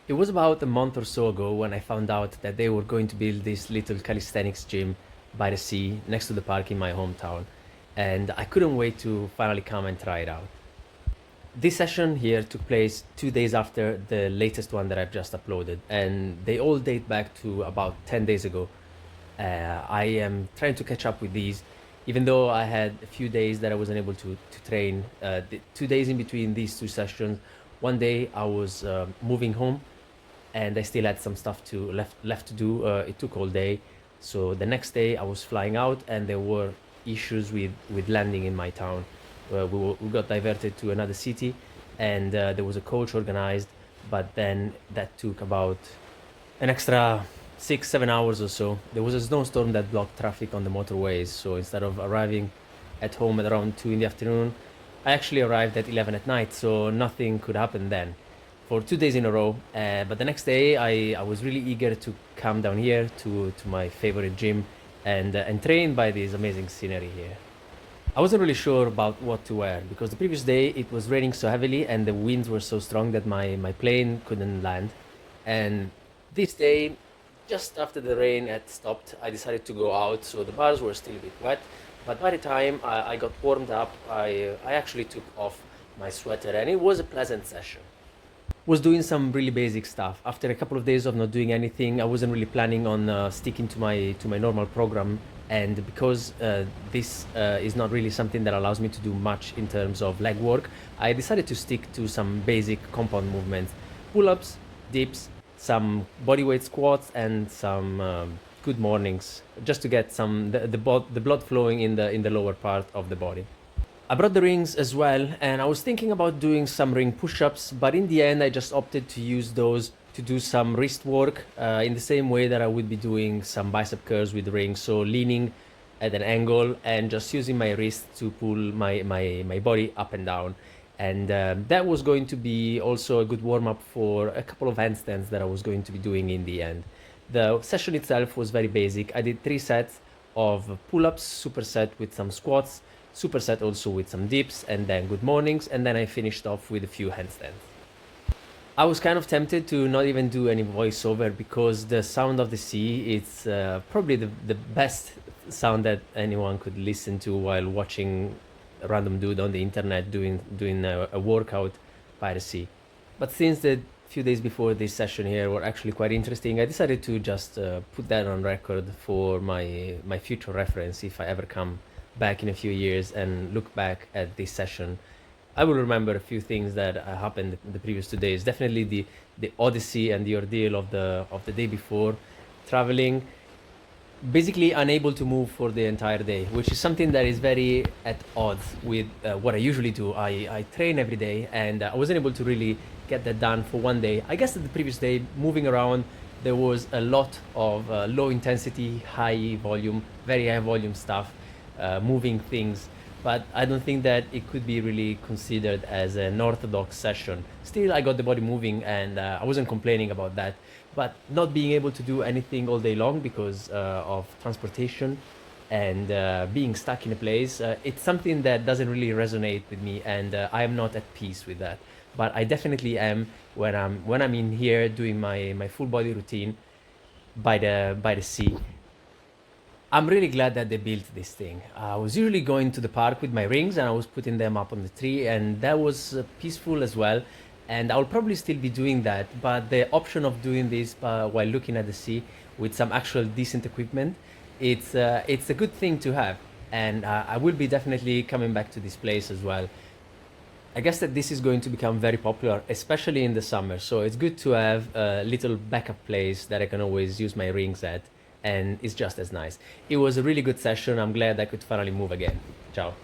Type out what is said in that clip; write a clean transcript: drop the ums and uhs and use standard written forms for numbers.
It was about a month or so ago when I found out that they were going to build this little calisthenics gym by the sea next to the park in my hometown. And I couldn't wait to finally come and try it out. This session here took place 2 days after the latest one that I've just uploaded, and they all date back to about 10 days ago. I am trying to catch up with these, even though I had a few days that I wasn't able to train. The 2 days in between these two sessions, one day I was moving home and I still had some stuff to left to do. It took all day. So the next day I was flying out, and there were issues with landing in my town. We got diverted to another city, and there was a coach organized, but then that took about an extra 6-7 hours or so. There was a snowstorm that blocked traffic on the motorways, so instead of arriving at home at around 2 in the afternoon, I actually arrived at 11 at night, so nothing could happen then for 2 days in a row. But the next day, I was really eager to come down here to my favorite gym and train by this amazing scenery here. I wasn't really sure about what to wear because the previous day it was raining so heavily and the winds were so strong that my plane couldn't land. And this day, just after the rain had stopped, I decided to go out, so the bars were still a bit wet. But by the time I got warmed up, I actually took off my sweater, and it was a pleasant session. Was doing some really basic stuff. After a couple of days of not doing anything, I wasn't really planning on sticking to my normal program, and because this is not really something that allows me to do much in terms of leg work, I decided to stick to some basic compound movements: pull-ups, dips, some bodyweight squats, and some good mornings, just to get the blood flowing in the lower part of the body. I brought the rings as well, and I was thinking about doing some ring push-ups, but in the end I just opted to use those to do some wrist work in the same way that I would be doing some bicep curls with the rings, so leaning at an angle and just using my wrist to pull my body up and down. And that was going to be also a good warm-up for a couple of handstands that I was going to be doing in the end. The session itself was very basic. I did 3 sets of pull-ups, superset with some squats, superset also with some dips, and then good mornings, and then I finished off with a few handstands. I was kind of tempted to not even do any voiceover because the sound of the sea, it's probably the best sound that anyone could listen to while watching a random dude on the internet doing a workout by the sea. But since the few days before this session here were actually quite interesting, I decided to just put that on record for my future reference. If I ever come back in a few years and look back at this session, I will remember a few things that happened the previous 2 days. Definitely the odyssey and the ordeal of the day before, traveling, basically unable to move for the entire day, which is something that is very at odds with what I usually do. I train every day, and I wasn't able to really get that done for one day. I guess that the previous day, moving around, there was a lot of low intensity, very high volume stuff, moving things. But I don't think that it could be really considered as an orthodox session. Still, I got the body moving, and I wasn't complaining about that. But not being able to do anything all day long because of transportation and being stuck in a place, it's something that doesn't really resonate with me, and I am not at peace with that. But I definitely am when I'm in here doing my full body routine by the sea. I'm really glad that they built this thing. I was usually going to the park with my rings and I was putting them up on the tree, and that was peaceful as well. And I'll probably still be doing that, but the option of doing this while looking at the sea with some actual decent equipment, it's a good thing to have. And I will be definitely coming back to this place as well. I guess that this is going to become very popular, especially in the summer. So it's good to have a little backup place that I can always use my rings at, and it's just as nice. It was a really good session. I'm glad I could finally move again. Ciao.